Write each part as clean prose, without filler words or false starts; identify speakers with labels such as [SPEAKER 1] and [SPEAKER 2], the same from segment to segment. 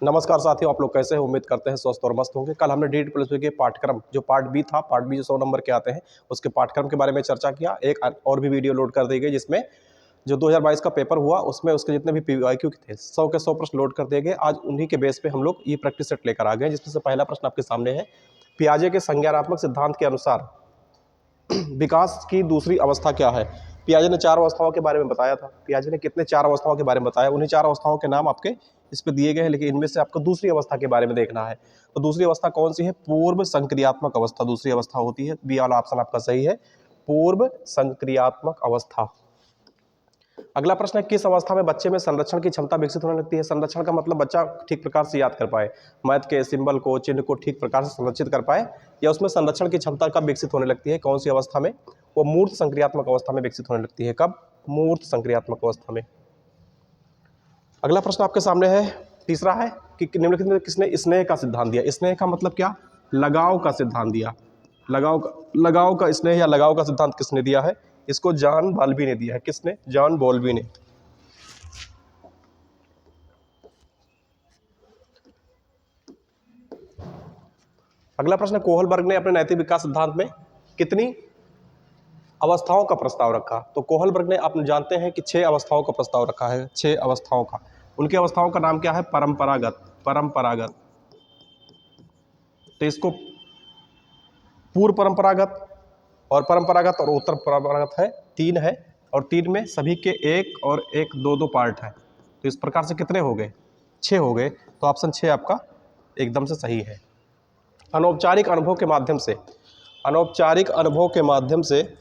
[SPEAKER 1] नमस्कार साथियों, आप लोग कैसे हैं? उम्मीद करते हैं स्वस्थ और मस्त होंगे। कल हमने DET+2 के पाठ्यक्रम जो पार्ट बी था, पार्ट बी जो 100 नंबर के आते हैं, उसके पाठ्यक्रम के बारे में चर्चा किया। एक और भी वीडियो लोड कर दी गई जिसमें जो 2022 का पेपर हुआ उसमें उसके जितने भी PYQ थे 100 के 100 प्रश्न लोड कर दिए गए। आज उन्हीं के बेस पे हम लोग ये प्रैक्टिस सेट लेकर आ गए, जिसमें से पहला प्रश्न आपके सामने है। पियाजे के संज्ञानात्मक सिद्धांत के अनुसार विकास की दूसरी अवस्था क्या है? पियाजे ने 4 अवस्थाओं के बारे में बताया था। पियाजे ने कितने 4 अवस्थाओं के बारे में बताया? उन्हीं 4 अवस्थाओं के नाम आपके इस पे दिए गए हैं, लेकिन इनमें से आपको दूसरी अवस्था के बारे में देखना है। तो दूसरी अवस्था कौन सी है? पूर्व संक्रियात्मक अवस्था दूसरी अवस्था होती है। बी वाला ऑप्शन आपका सही है, पूर्व संक्रियात्मक अवस्था। अगला प्रश्न है, किस अवस्था में बच्चे में संरक्षण की क्षमता विकसित होने लगती है? संरक्षण का मतलब बच्चा ठीक प्रकार से याद कर पाए, मैथ के सिंबल को, चिन्ह को ठीक प्रकार से संरक्षित कर पाए, या उसमें संरक्षण की क्षमता कब विकसित होने लगती है? कौन सी अवस्था में? वो मूर्त संक्रियात्मक अवस्था में विकसित होने लगती है। कब? मूर्त संक्रियात्मक अवस्था में। अगला प्रश्न आपके सामने है, तीसरा है कि निम्नलिखित में किसने स्नेह का सिद्धांत दिया? स्नेह का मतलब क्या? लगाव का सिद्धांत दिया। लगाव का स्नेह या लगाव का सिद्धांत किसने दिया है? इसको जॉन बॉल्बी ने दिया है। किसने? जॉन बॉल्बी ने। अगला प्रश्न, कोहलबर्ग ने अपने नैतिक विकास सिद्धांत में कितनी अवस्थाओं का प्रस्ताव रखा? तो कोहलबर्ग ने, आप जानते हैं कि 6 अवस्थाओं का प्रस्ताव रखा है। 6 अवस्थाओं का। उनकी अवस्थाओं का नाम क्या है? परंपरागत। तो इसको पूर्व परंपरागत और परंपरागत और उत्तर परंपरागत है, 3 है, और 3 में सभी के 1 और 1 2 पार्ट है। तो इस प्रकार से कितने हो गए? 6 हो गए। तो ऑप्शन 6 आपका एकदम से सही है। अनौपचारिक अनुभव के माध्यम से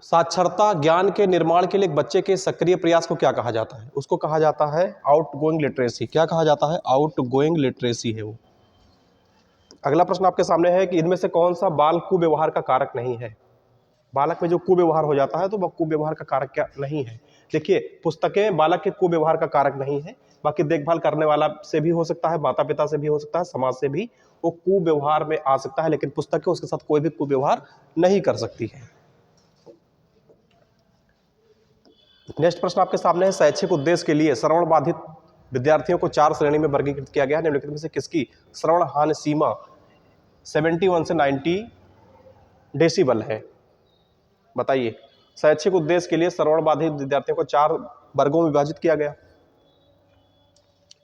[SPEAKER 1] साक्षरता ज्ञान के निर्माण के लिए एक बच्चे के सक्रिय प्रयास को क्या कहा जाता है? उसको कहा जाता है आउटगोइंग लिटरेसी। क्या कहा जाता है? आउटगोइंग लिटरेसी है वो। अगला प्रश्न आपके सामने है कि इनमें से कौन सा बाल कुव्यवहार का कारक नहीं है? बालक में जो कुव्यवहार हो जाता है तो वह कुव्यवहार का कारक क्या नहीं है? देखिए, पुस्तकें बालक के कुव्यवहार का कारक नहीं है, बाकी देखभाल करने वाला से भी हो सकता है, माता पिता से भी हो सकता है, समाज से भी वो कुव्यवहार में आ सकता है, लेकिन पुस्तकें उसके साथ कोई भी कुव्यवहार नहीं कर सकती है। नेक्स्ट प्रश्न आपके सामने है, शैक्षिक उद्देश्य के लिए श्रवण बाधित विद्यार्थियों को 4 श्रेणी में वर्गीकृत किया गया है। निम्नलिखित में से किसकी श्रवण हानि सीमा 71 से 90 डेसिबल है? बताइए। शैक्षिक उद्देश्य के लिए श्रवण बाधित विद्यार्थियों को 4 वर्गों में विभाजित किया गया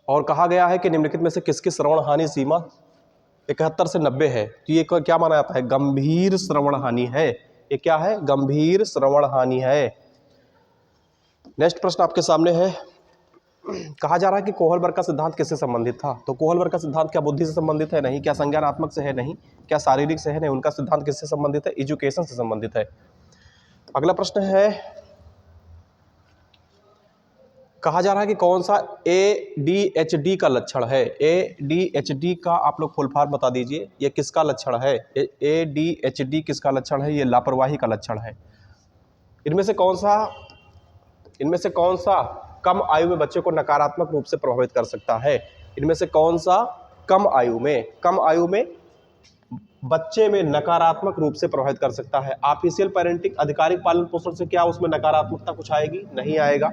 [SPEAKER 1] और कहा गया है कि निम्नलिखित में से किसकी श्रवण हानि सीमा 71 से 90 है? तो ये क्या माना जाता है? गंभीर श्रवण हानि है। ये क्या है? गंभीर श्रवण हानि है। नेक्स्ट प्रश्न आपके सामने है, कहा जा रहा है कि कोहलबर्ग का सिद्धांत किससे संबंधित था? तो कोहलबर्ग का सिद्धांत क्या बुद्धि से संबंधित है? नहीं। क्या संज्ञानात्मक से है? नहीं। क्या शारीरिक से है? नहीं। उनका सिद्धांत किससे संबंधित है? एजुकेशन से संबंधित है। अगला प्रश्न है, कहा जा रहा है कि कौन सा ADHD का लक्षण है? ADHD का आप लोग फुल फॉर्म बता दीजिए। ये किसका लक्षण है? ADHD किसका लक्षण है? ये लापरवाही का लक्षण है। इनमें से कौन सा कम आयु में बच्चे को नकारात्मक रूप से प्रभावित कर सकता है? इनमें से कौन सा कम आयु में बच्चे में नकारात्मक रूप से प्रभावित कर सकता है? ऑफिशियल पेरेंटिंग, आधिकारिक पालन पोषण से क्या उसमें नकारात्मकता कुछ आएगी? नहीं आएगा।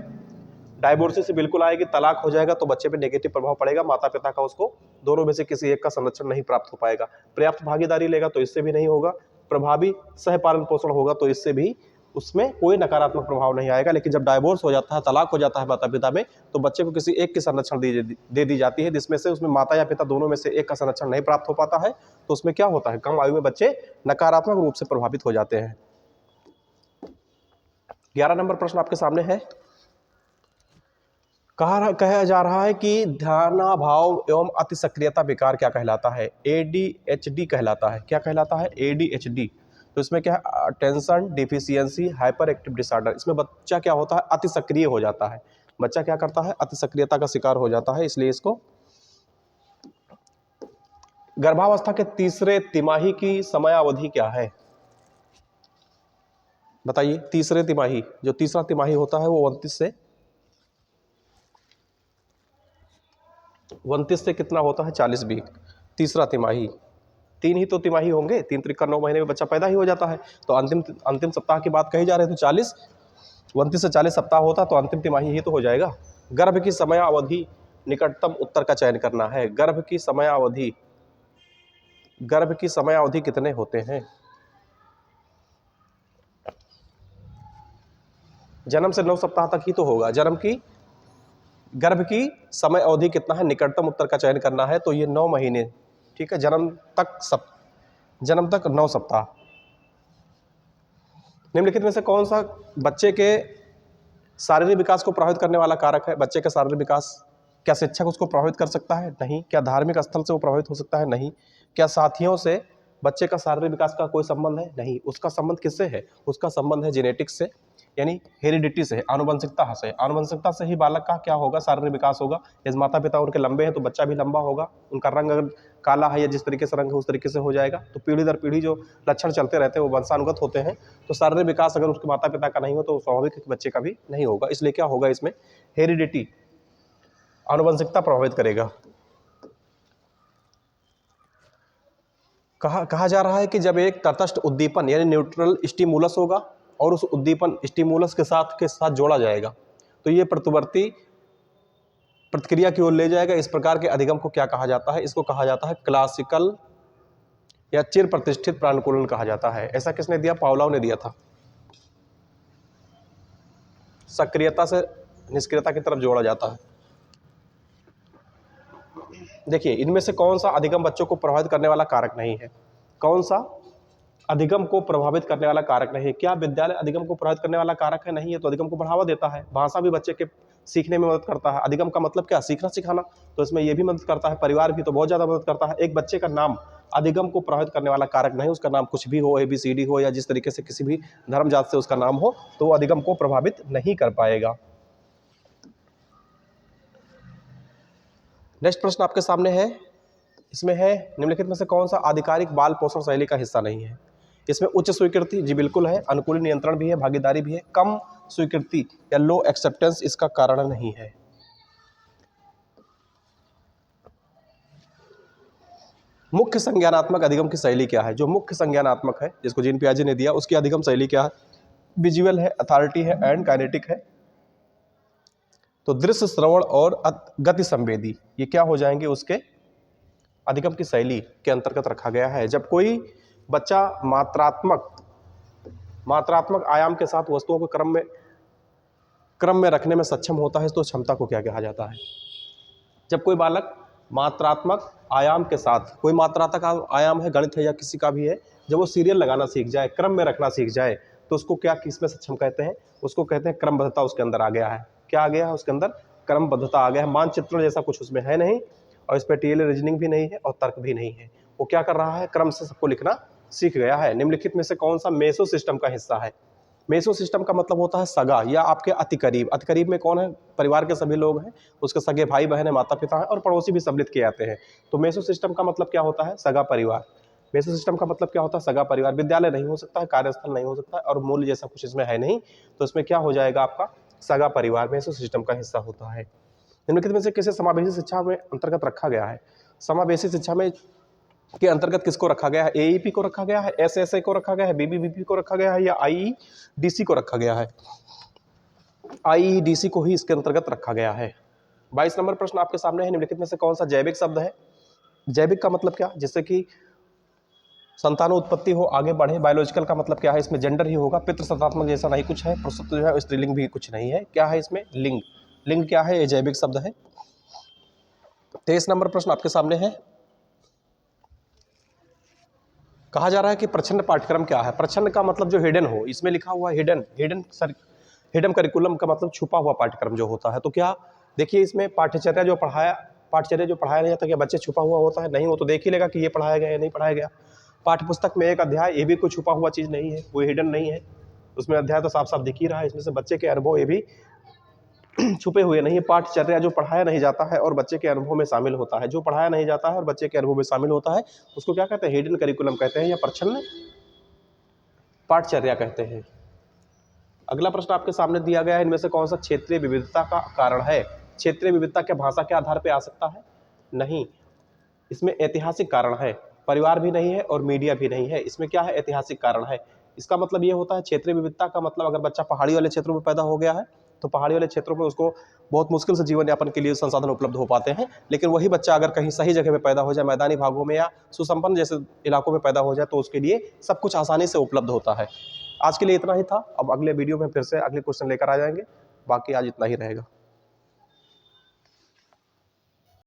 [SPEAKER 1] डाइवोर्स से बिल्कुल आएगी। तलाक हो जाएगा तो बच्चे पे नेगेटिव प्रभाव पड़ेगा। माता पिता का उसको दोनों में से किसी एक का संरक्षण नहीं प्राप्त हो पाएगा। पर्याप्त भागीदारी लेगा तो इससे भी नहीं होगा। प्रभावी सह पालन पोषण होगा तो इससे भी उसमें कोई नकारात्मक प्रभाव नहीं आएगा। लेकिन जब डाइवोर्स हो जाता है, तलाक हो जाता है माता पिता में, तो बच्चे को किसी एक की संरक्षण दे दी जाती है, जिसमें से उसमें माता या पिता दोनों में से एक का संरक्षण नहीं प्राप्त हो पाता है। तो उसमें क्या होता है? कम आयु में बच्चे नकारात्मक रूप से प्रभावित हो जाते हैं। 11 नंबर प्रश्न आपके सामने है, कहा जा रहा है कि ध्यानाभाव एवं अति सक्रियता विकार क्या कहलाता है? ADHD कहलाता है। क्या कहलाता है? ADHD। तो इसमें क्या है? Attention deficiency hyper active disorder. इसमें बच्चा क्या होता है? अति सक्रिय हो जाता है। बच्चा क्या करता है? अति सक्रियता का शिकार हो जाता है, इसलिए इसको। गर्भावस्था के तीसरे तिमाही की समयावधि क्या है? बताइए। तीसरे तिमाही, जो तीसरा तिमाही होता है वो 29 से कितना होता है? 40 वीक। तीसरा तिमाही, 3 ही तो तिमाही होंगे, 3 त्रिका 9 महीने में बच्चा पैदा ही हो जाता है। तो अंतिम सप्ताह की बात कही जा रही है, तो 29 से 40 सप्ताह होता तो अंतिम तिमाही ही तो हो जाएगा। गर्भ की समयावधि, निकटतम उत्तर का चयन करना है। गर्भ की समयावधि, गर्भ की समयावधि कितने होते हैं? जन्म से 9 सप्ताह तक ही तो होगा। गर्भ की समय अवधि कितना है, निकटतम उत्तर का चयन करना है, तो ये 9 महीने, ठीक है। जन्म तक 9 सप्ताह। निम्नलिखित में से कौन सा बच्चे के शारीरिक विकास को प्रभावित करने वाला कारक है? बच्चे का शारीरिक विकास, क्या शिक्षक उसको प्रभावित कर सकता है? नहीं। क्या धार्मिक स्थल से वो प्रभावित हो सकता है? नहीं। क्या साथियों से बच्चे का शारीरिक विकास का कोई संबंध है? नहीं। उसका संबंध किससे है? उसका संबंध है जेनेटिक्स से, यानी हेरिडिटी से, आनुवंशिकता से। आनुवंशिकता से ही बालक का क्या होगा, शारीरिक विकास होगा। यदि माता पिता उनके लंबे हैं तो बच्चा भी लंबा होगा। उनका रंग अगर काला है या जिस तरीके से रंग है उस तरीके से हो जाएगा। तो पीढ़ी दर पीढ़ी जो लक्षण चलते रहते हैं वो वंशानुगत होते हैं। तो शारीरिक विकास अगर उसके माता पिता का नहीं हो तो स्वाभाविक है कि बच्चे का भी नहीं होगा। इसलिए क्या होगा, इसमें हेरिडिटी, आनुवंशिकता प्रभावित करेगा। कहा जा रहा है कि जब एक तटस्थ उद्दीपन यानी न्यूट्रल स्टिमुलस होगा और उस उद्दीपन स्टिमुलस के साथ जोड़ा जाएगा तो ये प्रतिवर्ती प्रतिक्रिया की ओर ले जाएगा। इस प्रकार के अधिगम को क्या कहा जाता है? इसको कहा जाता है क्लासिकल या चिर प्रतिष्ठित प्रानुकूलन कहा जाता है। ऐसा किसने दिया? पावलोव ने दिया था। सक्रियता से निष्क्रियता की तरफ जोड़ा जाता है। देखिए, इनमें से कौन सा अधिगम बच्चों को प्रभावित करने वाला कारक नहीं है? कौन सा अधिगम को प्रभावित करने वाला कारक नहीं है? क्या विद्यालय अधिगम को प्रभावित करने वाला कारक है? नहीं है। तो अधिगम को बढ़ावा देता है। भाषा भी बच्चे के सीखने में मदद करता है। अधिगम का मतलब क्या? सीखना सिखाना। तो इसमें यह भी मदद करता है। परिवार भी तो बहुत ज्यादा मदद करता है। एक बच्चे का नाम अधिगम को प्रभावित करने वाला कारक नहीं। उसका नाम कुछ भी हो, ABCD हो या जिस तरीके से किसी भी धर्म जात से उसका नाम हो, तो वो अधिगम को प्रभावित नहीं कर पाएगा। नेक्स्ट प्रश्न आपके सामने है। इसमें है, निम्नलिखित में से कौन सा आधिकारिक बाल पोषण शैली का हिस्सा नहीं है? इसमें उच्च स्वीकृति, जी बिल्कुल है। अनुकूली नियंत्रण भी है, भागीदारी भी है। कम स्वीकृति या लो एक्सेप्टेंस इसका कारण नहीं है। मुख्य संज्ञानात्मक अधिगम की शैली क्या है? जो मुख्य संज्ञानात्मक है, जिसको जीन पियाजे ने दिया, उसकी अधिगम शैली क्या है? विजुअल है, अथॉरिटी है एंड काइनेटिक है। तो दृश्य, श्रवण और गति संवेदी, ये क्या हो जाएंगे? उसके अधिगम की शैली के अंतर्गत रखा गया है। जब कोई बच्चा मात्रात्मक आयाम के साथ वस्तुओं को क्रम में रखने में सक्षम होता है तो क्षमता को क्या कहा जाता है? जब कोई बालक मात्रात्मक आयाम के साथ, कोई मात्रात्मक आयाम है, गणित है या किसी का भी है, जब वो सीरियल लगाना सीख जाए, क्रम में रखना सीख जाए, तो उसको क्या, किसमें सक्षम कहते हैं? उसको कहते हैं क्रमबद्धता उसके अंदर आ गया है। क्या आ गया है उसके अंदर? क्रमबद्धता आ गया है। मानचित्रण जैसा कुछ उसमें है नहीं, और इस पर टीएलए रीजनिंग भी नहीं है और तर्क भी नहीं है। वो क्या कर रहा है? क्रम से सबको लिखना सीख गया है। निम्नलिखित में से कौन सा मेसो सिस्टम का हिस्सा है? मेसो सिस्टम का मतलब होता है सगा या आपके अति करीब। अति करीब में कौन है? परिवार के सभी लोग हैं, उसके सगे भाई बहन है, माता पिता है और पड़ोसी भी सम्मिलित किए जाते हैं। तो मेसो सिस्टम का मतलब क्या होता है? सगा परिवार। मेसो सिस्टम का मतलब क्या होता है? सगा परिवार। विद्यालय नहीं हो सकता है, कार्यस्थल नहीं हो सकता है और मूल्य जैसा कुछ इसमें है नहीं, तो इसमें क्या हो जाएगा? आपका सगा परिवार मेसो सिस्टम का हिस्सा होता है। निम्नलिखित में से किसे समावेशी शिक्षा में अंतर्गत रखा गया है? समावेशी शिक्षा में के अंतर्गत किसको रखा गया है? AEP को रखा गया है, SSA को रखा गया है, BBVP को रखा गया है या IEDC को रखा गया है? IEDC को ही इसके अंतर्गत रखा गया है। 22 नंबर प्रश्न आपके सामने है। निम्नलिखित में से कौन सा जैविक शब्द है? जैविक का मतलब क्या? जिससे कि संतानोत्पत्ति हो, आगे बढ़े। बायोलॉजिकल का मतलब क्या है? इसमें जेंडर ही होगा। पितृसत्तात्मक जैसा नहीं कुछ है, पुरुषत्व जो है स्त्रीलिंग भी कुछ नहीं है। क्या है इसमें? लिंग। लिंग क्या है? ये जैविक शब्द है। 23 नंबर प्रश्न आपके सामने है। कहा जा रहा है कि प्रच्छन्न पाठ्यक्रम क्या है? प्रच्छन्न का मतलब जो हिडन हो, इसमें लिखा हुआ हिडन करिकुलम का मतलब छुपा हुआ पाठ्यक्रम जो होता है। तो क्या देखिए, इसमें पाठ्यचर्या जो पढ़ाया नहीं जाता, क्या बच्चे छुपा हुआ होता है? नहीं, वो तो देख ही लेगा कि ये पढ़ाया गया या नहीं पढ़ाया गया। पाठ्य पुस्तक में एक अध्याय, ये भी कोई छुपा हुआ चीज़ नहीं है, कोई हिडन नहीं है। उसमें अध्याय तो साफ साफ दिख ही रहा है। इसमें से बच्चे के अनुभव ये भी छुपे हुए नहीं है। पाठ्यचर्या जो पढ़ाया नहीं जाता है और बच्चे के अनुभव में शामिल होता है, जो पढ़ाया नहीं जाता है और बच्चे के अनुभव में शामिल होता है, उसको क्या कहते हैं? हिडन करिकुलम कहते हैं या प्रच्छन्न पाठ्यचर्या कहते हैं। अगला प्रश्न आपके सामने दिया गया है। इनमें से कौन सा क्षेत्रीय विविधता का कारण है? क्षेत्रीय विविधता क्या भाषा के आधार पर आ सकता है? नहीं, इसमें ऐतिहासिक कारण है। परिवार भी नहीं है और मीडिया भी नहीं है। इसमें क्या है? ऐतिहासिक कारण है। इसका मतलब ये होता है, क्षेत्रीय विविधता का मतलब अगर बच्चा पहाड़ी वाले क्षेत्रों में पैदा हो गया है तो पहाड़ी वाले क्षेत्रों में उसको बहुत मुश्किल से जीवन यापन के लिए संसाधन उपलब्ध हो पाते हैं। लेकिन वही बच्चा अगर कहीं सही जगह पे पैदा हो जाए, मैदानी भागों में या सुसंपन्न जैसे इलाकों में पैदा हो जाए, तो उसके लिए सब कुछ आसानी से उपलब्ध होता है। आज के लिए इतना ही था। अब अगले वीडियो में फिर से अगले क्वेश्चन लेकर आ जाएंगे। बाकी आज इतना ही रहेगा।